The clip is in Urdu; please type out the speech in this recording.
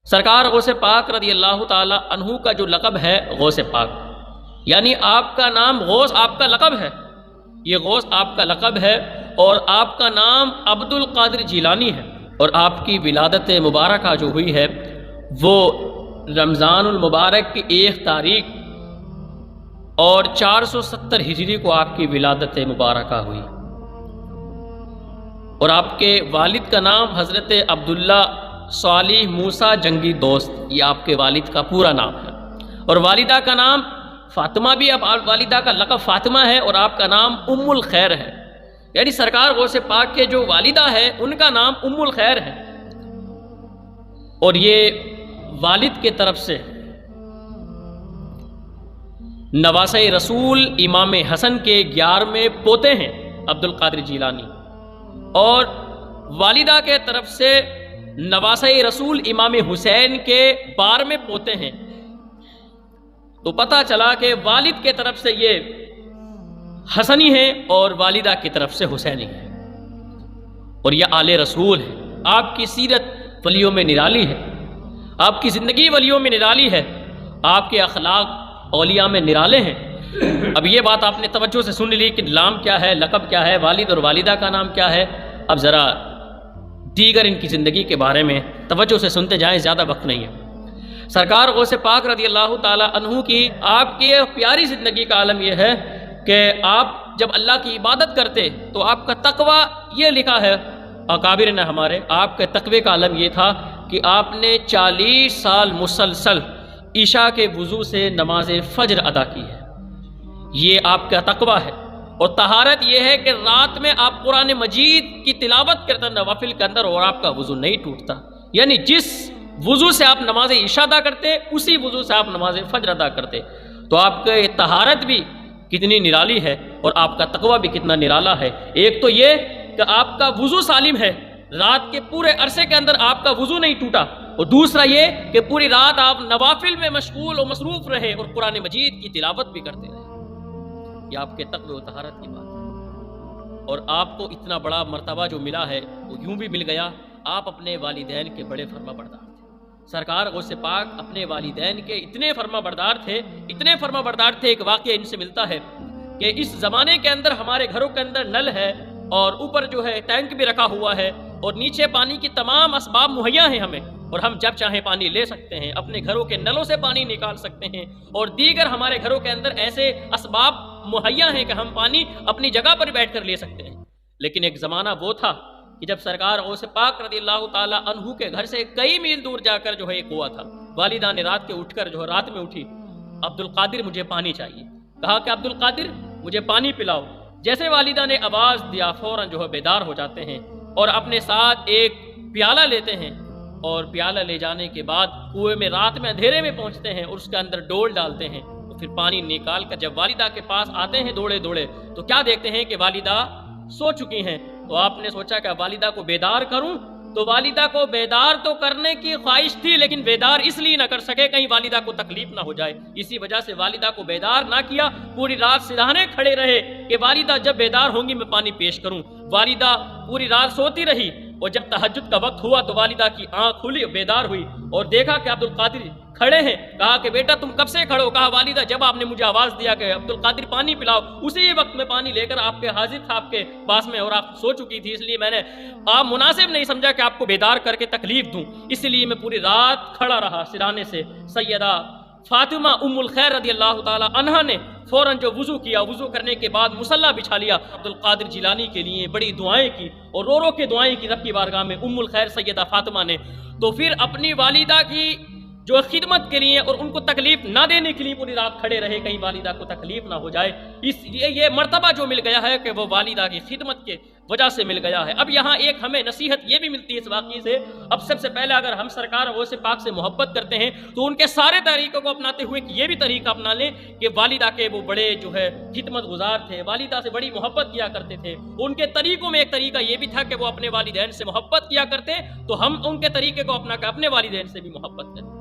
سرکار غوث پاک رضی اللہ تعالی عنہ کا جو لقب ہے غوث پاک، یعنی آپ کا نام غوث آپ کا لقب ہے، یہ غوث آپ کا لقب ہے، اور آپ کا نام عبد القادر جیلانی ہے، اور آپ کی ولادت مبارکہ جو ہوئی ہے وہ رمضان المبارک کی 1 تاریخ اور 470 ہجری کو آپ کی ولادت مبارکہ ہوئی، اور آپ کے والد کا نام حضرت عبداللہ صالح موسیٰ جنگی دوست، یہ آپ کے والد کا پورا نام ہے، اور والدہ کا نام فاطمہ بھی، اب والدہ کا لقب فاطمہ ہے، اور آپ کا نام ام الخیر ہے، یعنی سرکار غوث پاک کے جو والدہ ہے ان کا نام ام الخیر ہے، اور یہ والد کے طرف سے نواسہ رسول امام حسن کے 11ویں پوتے ہیں عبد القادر جیلانی، اور والدہ کے طرف سے نواسہ رسول امام حسین کے 12ویں پوتے ہیں، تو پتہ چلا کہ والد کے طرف سے یہ حسنی ہیں اور والدہ کی طرف سے حسینی ہیں، اور یہ آل رسول ہے۔ آپ کی سیرت ولیوں میں نرالی ہے، آپ کی زندگی ولیوں میں نرالی ہے، آپ کے اخلاق اولیاء میں نرالے ہیں۔ اب یہ بات آپ نے توجہ سے سن لی کہ نام کیا ہے، لقب کیا ہے، والد اور والدہ کا نام کیا ہے، اب ذرا دیگر ان کی زندگی کے بارے میں توجہ سے سنتے جائیں، زیادہ وقت نہیں ہے۔ سرکار غوث پاک رضی اللہ تعالی عنہ کی آپ کی پیاری زندگی کا عالم یہ ہے کہ آپ جب اللہ کی عبادت کرتے تو آپ کا تقوی، یہ لکھا ہے اکابر نے ہمارے، آپ کے تقوی کا عالم یہ تھا کہ آپ نے 40 سال مسلسل عشاء کے وضو سے نماز فجر ادا کی ہے، یہ آپ کا تقوی ہے۔ اور طہارت یہ ہے کہ رات میں آپ قرآن مجید کی تلاوت کرتے نوافل کے اندر، اور آپ کا وضو نہیں ٹوٹتا، یعنی جس وضو سے آپ نماز عشاء ادا کرتے اسی وضو سے آپ نماز فجر ادا کرتے، تو آپ کا طہارت بھی کتنی نرالی ہے اور آپ کا تقوی بھی کتنا نرالا ہے۔ ایک تو یہ کہ آپ کا وضو سالم ہے، رات کے پورے عرصے کے اندر آپ کا وضو نہیں ٹوٹا، اور دوسرا یہ کہ پوری رات آپ نوافل میں مشغول و مصروف رہے اور قرآن مجید کی تلاوت بھی کرتے رہے، یہ آپ کے تقوی و طہارت کی بات ہے۔ اور آپ کو اتنا بڑا مرتبہ جو ملا ہے وہ یوں بھی مل گیا، آپ اپنے والدین کے بڑے فرما بردار تھے۔ سرکار غوث پاک اپنے والدین کے اتنے فرما بردار تھے، اتنے فرما بردار تھے، ایک واقعہ ان سے ملتا ہے کہ اس زمانے کے اندر ہمارے گھروں کے اندر نل ہے، اور اوپر جو ہے ٹینک بھی رکھا ہوا ہے، اور نیچے پانی کی تمام اسباب مہیا ہیں ہمیں، اور ہم جب چاہیں پانی لے سکتے ہیں، اپنے گھروں کے نلوں سے پانی نکال سکتے ہیں، اور دیگر ہمارے گھروں کے اندر ایسے اسباب مہیا ہیں کہ ہم پانی اپنی جگہ پر بیٹھ کر لے سکتے ہیں۔ لیکن ایک زمانہ وہ تھا کہ جب سرکار غوث پاک رضی اللہ تعالی عنہ کے گھر سے کئی میل دور جا کر جو ہے ایک ہوا تھا، والدہ نے رات کے اٹھ کر جو ہے رات میں اٹھی، عبد القادر مجھے پانی چاہیے، کہا کہ عبد القادر مجھے پانی پلاؤ۔ جیسے والدہ نے آواز دیا فوراً جو ہے بیدار ہو جاتے ہیں، اور اپنے ساتھ ایک پیالہ لیتے ہیں، اور پیالہ لے جانے کے بعد کنویں میں رات میں اندھیرے میں پہنچتے ہیں، اور اس کے اندر ڈول ڈالتے ہیں، تو پھر پانی نکال کر جب والدہ کے پاس آتے ہیں دوڑے دوڑے، تو کیا دیکھتے ہیں کہ والدہ سو چکی ہیں۔ تو آپ نے سوچا کہ والدہ کو بیدار کروں، تو والدہ کو بیدار تو کرنے کی خواہش تھی، لیکن بیدار اس لیے نہ کر سکے کہیں والدہ کو تکلیف نہ ہو جائے، اسی وجہ سے والدہ کو بیدار نہ کیا، پوری رات سرہانے کھڑے رہے کہ والدہ جب بیدار ہوں گی میں پانی پیش کروں۔ والدہ پوری رات سوتی رہی، اور جب تہجد کا وقت ہوا تو والدہ کی آنکھ کھلی، بیدار ہوئی اور دیکھا کہ عبد القادر کھڑے ہیں۔ کہا کہ بیٹا تم کب سے کھڑے ہو؟ کہا والدہ جب آپ نے مجھے آواز دیا کہ عبد القادر پانی پلاؤ، اسی وقت میں پانی لے کر آپ کے حاضر تھا آپ کے پاس میں، اور آپ سو چکی تھی، اس لیے میں نے آپ مناسب نہیں سمجھا کہ آپ کو بیدار کر کے تکلیف دوں، اس لیے میں پوری رات کھڑا رہا سرانے سے۔ سیدہ فاطمہ ام الخیر رضی اللہ تعالی عنہا نے فوراً جو وضو کیا، وضو کرنے کے بعد مصلی بچھا لیا، عبد القادر جیلانی کے لیے بڑی دعائیں کی، اور رو رو کے دعائیں کی رب کی بارگاہ میں ام الخیر سیدہ فاطمہ نے۔ تو پھر اپنی والدہ کی جو خدمت کے لیے اور ان کو تکلیف نہ دینے کے لیے پوری رات کھڑے رہے، کہیں والدہ کو تکلیف نہ ہو جائے، اس لیے یہ مرتبہ جو مل گیا ہے کہ وہ والدہ کی خدمت کے وجہ سے مل گیا ہے۔ اب یہاں ایک ہمیں نصیحت یہ بھی ملتی ہے اس واقعے سے، اب سب سے پہلے اگر ہم سرکار غوث پاک سے محبت کرتے ہیں تو ان کے سارے طریقوں کو اپناتے ہوئے یہ بھی طریقہ اپنا لیں کہ والدہ کے وہ بڑے جو ہے خدمت گزار تھے، والدہ سے بڑی محبت کیا کرتے تھے۔ ان کے طریقوں میں ایک طریقہ یہ بھی تھا کہ وہ اپنے والدین سے محبت کیا کرتے، تو ہم ان کے طریقے کو اپنا کر اپنے والدین سے بھی محبت کریں۔